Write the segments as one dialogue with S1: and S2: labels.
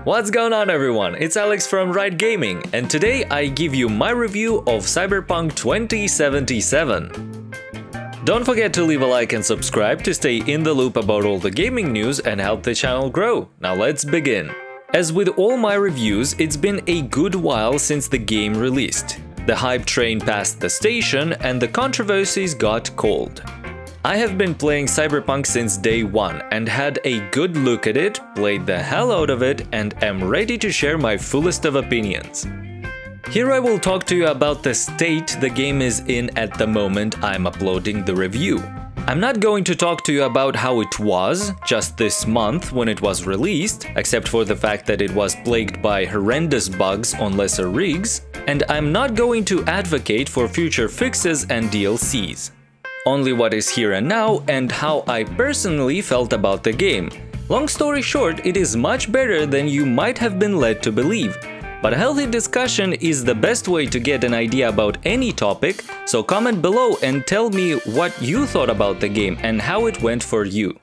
S1: What's going on everyone, it's Alex from Right Gaming, and today I give you my review of Cyberpunk 2077. Don't forget to leave a like and subscribe to stay in the loop about all the gaming news and help the channel grow. Now let's begin. As with all my reviews, it's been a good while since the game released. The hype train passed the station and the controversies got cold. I have been playing Cyberpunk since day one and had a good look at it, played the hell out of it, and am ready to share my fullest of opinions. Here I will talk to you about the state the game is in at the moment I'm uploading the review. I'm not going to talk to you about how it was just this month when it was released, except for the fact that it was plagued by horrendous bugs on lesser rigs, and I'm not going to advocate for future fixes and DLCs. Only what is here and now and how I personally felt about the game. Long story short, it is much better than you might have been led to believe. But a healthy discussion is the best way to get an idea about any topic, so comment below and tell me what you thought about the game and how it went for you.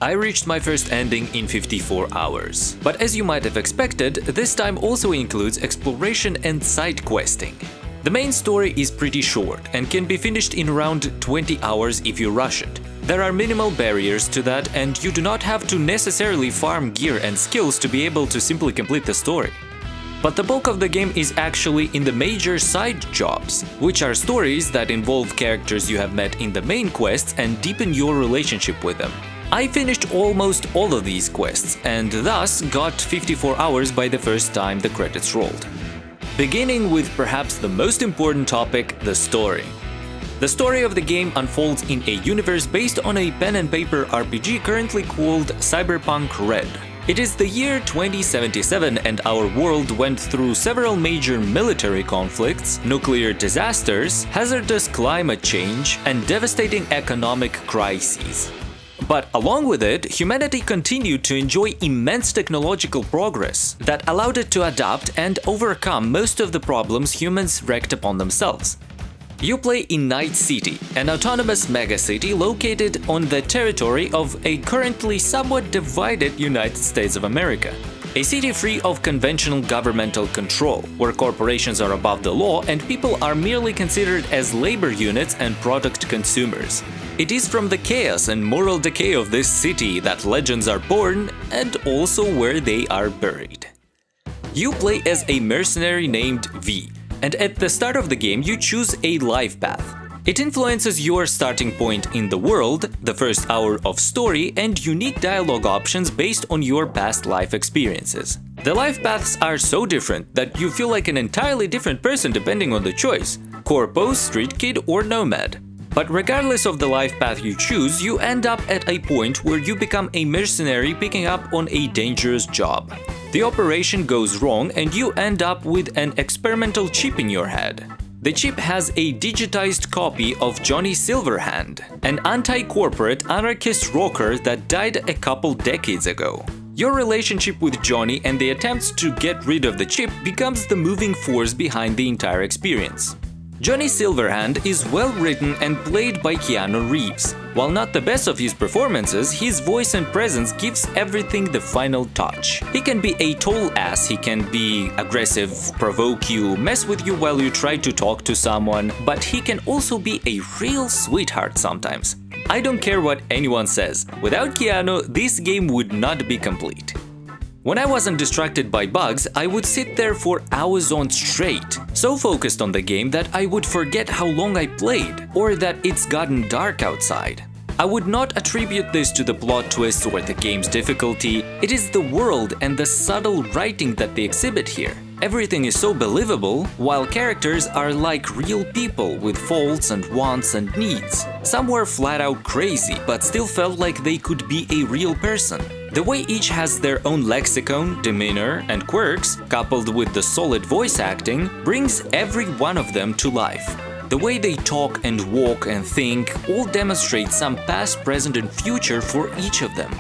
S1: I reached my first ending in 54 hours, but as you might have expected, this time also includes exploration and side questing. The main story is pretty short and can be finished in around 20 hours if you rush it. There are minimal barriers to that, and you do not have to necessarily farm gear and skills to be able to simply complete the story. But the bulk of the game is actually in the major side jobs, which are stories that involve characters you have met in the main quests and deepen your relationship with them. I finished almost all of these quests and thus got 54 hours by the first time the credits rolled. Beginning with perhaps the most important topic, the story. The story of the game unfolds in a universe based on a pen and paper RPG currently called Cyberpunk Red. It is the year 2077 and our world went through several major military conflicts, nuclear disasters, hazardous climate change, and devastating economic crises. But along with it, humanity continued to enjoy immense technological progress that allowed it to adapt and overcome most of the problems humans wreaked upon themselves. You play in Night City, an autonomous megacity located on the territory of a currently somewhat divided United States of America. A city free of conventional governmental control, where corporations are above the law and people are merely considered as labor units and product consumers. It is from the chaos and moral decay of this city that legends are born and also where they are buried. You play as a mercenary named V, and at the start of the game you choose a life path. It influences your starting point in the world, the first hour of story, and unique dialogue options based on your past life experiences. The life paths are so different that you feel like an entirely different person depending on the choice – corpo, street kid, or nomad. But regardless of the life path you choose, you end up at a point where you become a mercenary picking up on a dangerous job. The operation goes wrong and you end up with an experimental chip in your head. The chip has a digitized copy of Johnny Silverhand, an anti-corporate anarchist rocker that died a couple decades ago. Your relationship with Johnny and the attempts to get rid of the chip becomes the moving force behind the entire experience. Johnny Silverhand is well written and played by Keanu Reeves. While not the best of his performances, his voice and presence gives everything the final touch. He can be a total ass, he can be aggressive, provoke you, mess with you while you try to talk to someone, but he can also be a real sweetheart sometimes. I don't care what anyone says, without Keanu, this game would not be complete. When I wasn't distracted by bugs, I would sit there for hours on straight, so focused on the game that I would forget how long I played, or that it's gotten dark outside. I would not attribute this to the plot twists or the game's difficulty, it is the world and the subtle writing that they exhibit here. Everything is so believable, while characters are like real people with faults and wants and needs. Some were flat out crazy, but still felt like they could be a real person. The way each has their own lexicon, demeanor, and quirks, coupled with the solid voice acting, brings every one of them to life. The way they talk and walk and think all demonstrate some past, present, and future for each of them.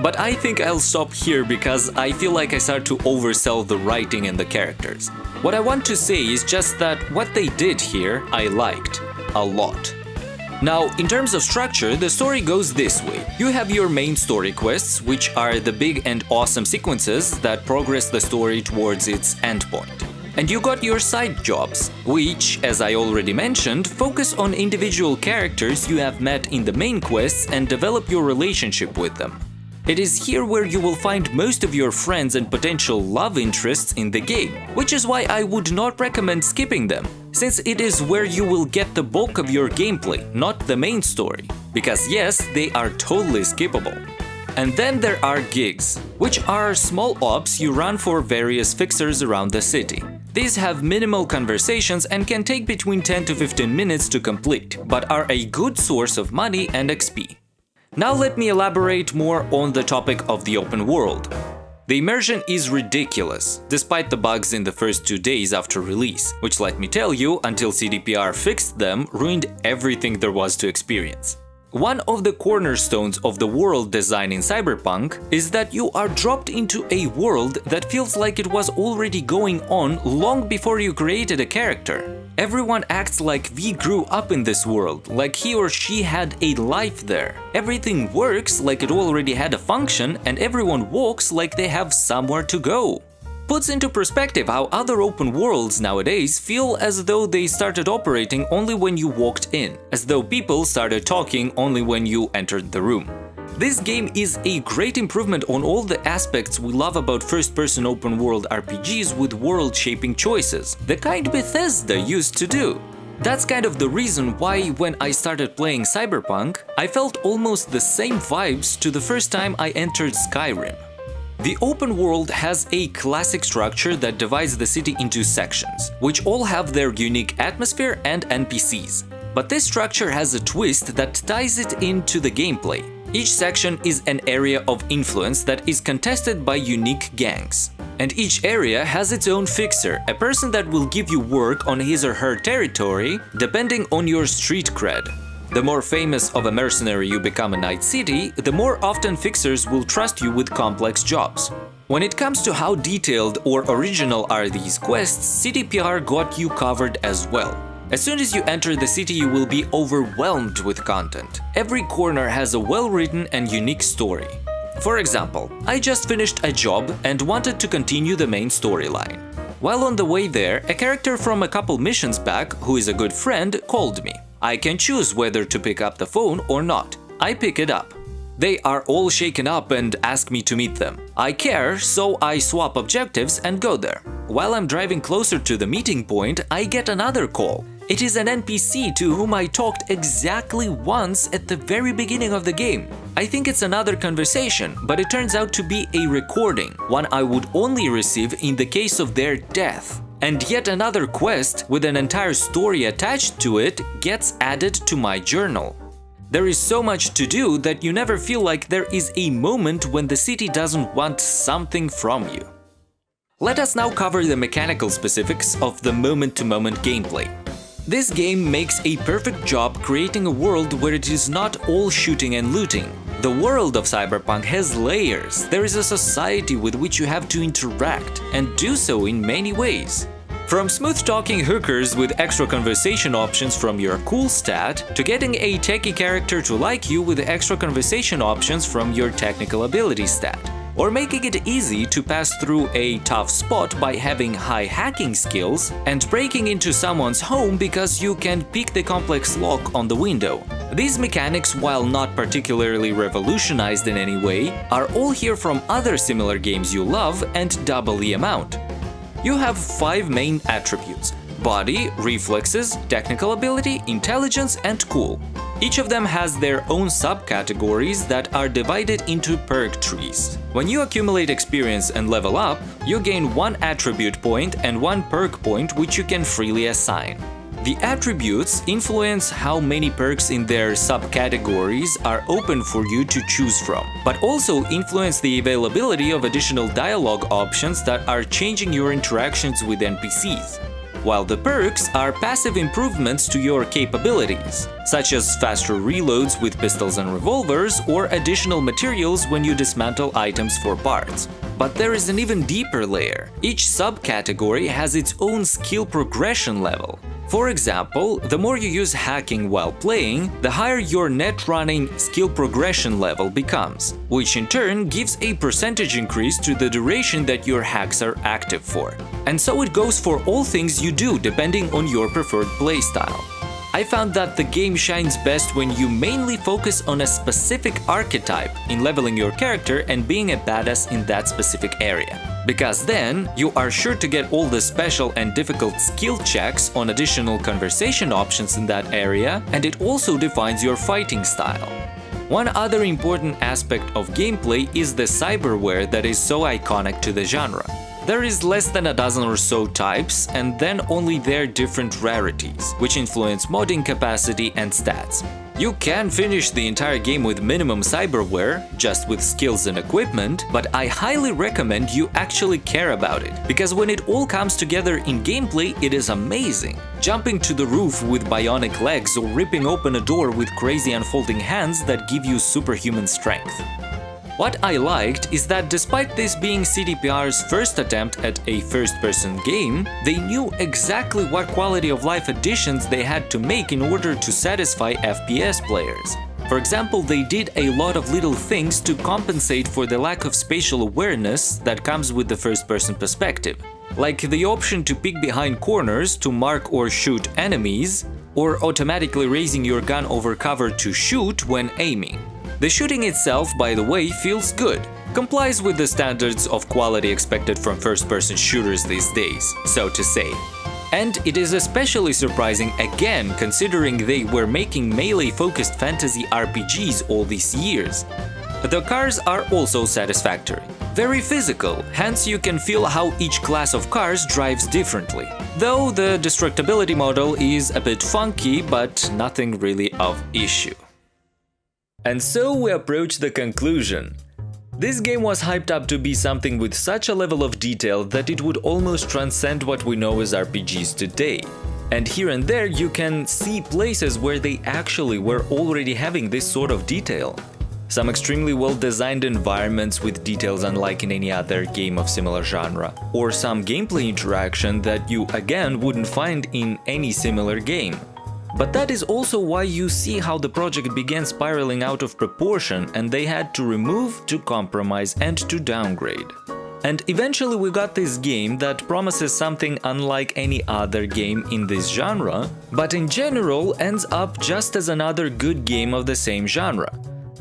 S1: But I think I'll stop here because I feel like I start to oversell the writing and the characters. What I want to say is just that what they did here I liked a lot. Now, in terms of structure, the story goes this way. You have your main story quests, which are the big and awesome sequences that progress the story towards its endpoint. And you got your side jobs, which, as I already mentioned, focus on individual characters you have met in the main quests and develop your relationship with them. It is here where you will find most of your friends and potential love interests in the game, which is why I would not recommend skipping them, since it is where you will get the bulk of your gameplay, not the main story. Because yes, they are totally skippable. And then there are gigs, which are small ops you run for various fixers around the city. These have minimal conversations and can take between 10 to 15 minutes to complete, but are a good source of money and XP. Now let me elaborate more on the topic of the open world. The immersion is ridiculous, despite the bugs in the first 2 days after release, which, let me tell you, until CDPR fixed them, ruined everything there was to experience. One of the cornerstones of the world design in Cyberpunk is that you are dropped into a world that feels like it was already going on long before you created a character. Everyone acts like we grew up in this world, like he or she had a life there. Everything works like it already had a function, and everyone walks like they have somewhere to go. Puts into perspective how other open worlds nowadays feel as though they started operating only when you walked in, as though people started talking only when you entered the room. This game is a great improvement on all the aspects we love about first-person open-world RPGs with world-shaping choices, the kind Bethesda used to do. That's kind of the reason why, when I started playing Cyberpunk, I felt almost the same vibes to the first time I entered Skyrim. The open world has a classic structure that divides the city into sections, which all have their unique atmosphere and NPCs. But this structure has a twist that ties it into the gameplay. Each section is an area of influence that is contested by unique gangs. And each area has its own fixer, a person that will give you work on his or her territory, depending on your street cred. The more famous of a mercenary you become in Night City, the more often fixers will trust you with complex jobs. When it comes to how detailed or original are these quests, CDPR got you covered as well. As soon as you enter the city, you will be overwhelmed with content. Every corner has a well-written and unique story. For example, I just finished a job and wanted to continue the main storyline. While on the way there, a character from a couple missions back, who is a good friend, called me. I can choose whether to pick up the phone or not. I pick it up. They are all shaken up and ask me to meet them. I care, so I swap objectives and go there. While I'm driving closer to the meeting point, I get another call. It is an NPC to whom I talked exactly once at the very beginning of the game. I think it's another conversation, but it turns out to be a recording, one I would only receive in the case of their death. And yet another quest with an entire story attached to it gets added to my journal. There is so much to do that you never feel like there is a moment when the city doesn't want something from you. Let us now cover the mechanical specifics of the moment-to-moment gameplay. This game makes a perfect job creating a world where it is not all shooting and looting. The world of Cyberpunk has layers. There is a society with which you have to interact, and do so in many ways. From smooth-talking hookers with extra conversation options from your cool stat, to getting a techie character to like you with extra conversation options from your technical ability stat, or making it easy to pass through a tough spot by having high hacking skills and breaking into someone's home because you can pick the complex lock on the window. These mechanics, while not particularly revolutionized in any way, are all here from other similar games you love and double the amount. You have 5 main attributes: body, reflexes, technical ability, intelligence, and cool. Each of them has their own subcategories that are divided into perk trees. When you accumulate experience and level up, you gain 1 attribute point and 1 perk point which you can freely assign. The attributes influence how many perks in their subcategories are open for you to choose from, but also influence the availability of additional dialogue options that are changing your interactions with NPCs. While the perks are passive improvements to your capabilities, such as faster reloads with pistols and revolvers or additional materials when you dismantle items for parts. But there is an even deeper layer. Each subcategory has its own skill progression level. For example, the more you use hacking while playing, the higher your net running skill progression level becomes, which in turn gives a percentage increase to the duration that your hacks are active for. And so it goes for all things you do depending on your preferred playstyle. I found that the game shines best when you mainly focus on a specific archetype in leveling your character and being a badass in that specific area. Because then, you are sure to get all the special and difficult skill checks on additional conversation options in that area, and it also defines your fighting style. One other important aspect of gameplay is the cyberware that is so iconic to the genre. There is less than a dozen or so types, and then only their different rarities, which influence modding capacity and stats. You can finish the entire game with minimum cyberware, just with skills and equipment, but I highly recommend you actually care about it, because when it all comes together in gameplay, it is amazing. Jumping to the roof with bionic legs or ripping open a door with crazy unfolding hands that give you superhuman strength. What I liked is that despite this being CDPR's first attempt at a first-person game, they knew exactly what quality of life additions they had to make in order to satisfy FPS players. For example, they did a lot of little things to compensate for the lack of spatial awareness that comes with the first-person perspective, like the option to peek behind corners to mark or shoot enemies, or automatically raising your gun over cover to shoot when aiming. The shooting itself, by the way, feels good, complies with the standards of quality expected from first-person shooters these days, so to say. And it is especially surprising again considering they were making melee-focused fantasy RPGs all these years. The cars are also satisfactory. Very physical, hence you can feel how each class of cars drives differently. Though the destructibility model is a bit funky, but nothing really of issue. And so we approach the conclusion. This game was hyped up to be something with such a level of detail that it would almost transcend what we know as RPGs today. And here and there you can see places where they actually were already having this sort of detail. Some extremely well-designed environments with details unlike in any other game of similar genre, or some gameplay interaction that you again wouldn't find in any similar game. But that is also why you see how the project began spiraling out of proportion and they had to remove, to compromise and to downgrade. And eventually we got this game that promises something unlike any other game in this genre, but in general ends up just as another good game of the same genre.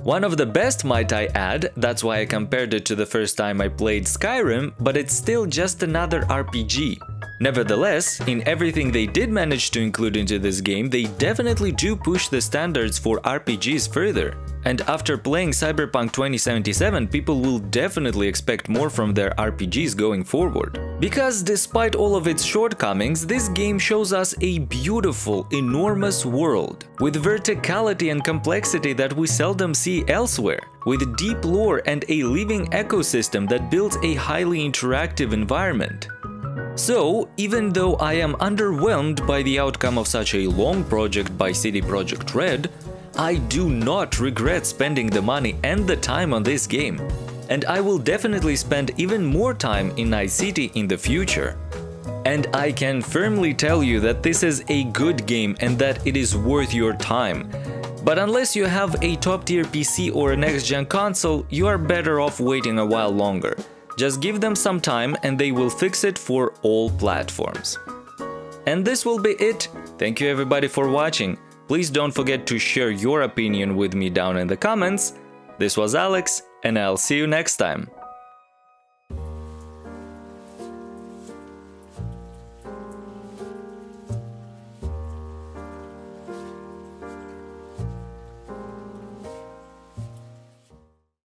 S1: One of the best, might I add, that's why I compared it to the first time I played Skyrim, but it's still just another RPG. Nevertheless, in everything they did manage to include into this game, they definitely do push the standards for RPGs further. And after playing Cyberpunk 2077, people will definitely expect more from their RPGs going forward. Because despite all of its shortcomings, this game shows us a beautiful, enormous world, with verticality and complexity that we seldom see elsewhere, with deep lore and a living ecosystem that builds a highly interactive environment. So, even though I am underwhelmed by the outcome of such a long project by CD Projekt Red, I do not regret spending the money and the time on this game, and I will definitely spend even more time in Night City in the future. And I can firmly tell you that this is a good game and that it is worth your time. But unless you have a top-tier PC or a next-gen console, you are better off waiting a while longer. Just give them some time and they will fix it for all platforms. And this will be it. Thank you everybody for watching. Please don't forget to share your opinion with me down in the comments. This was Alex, and I'll see you next time.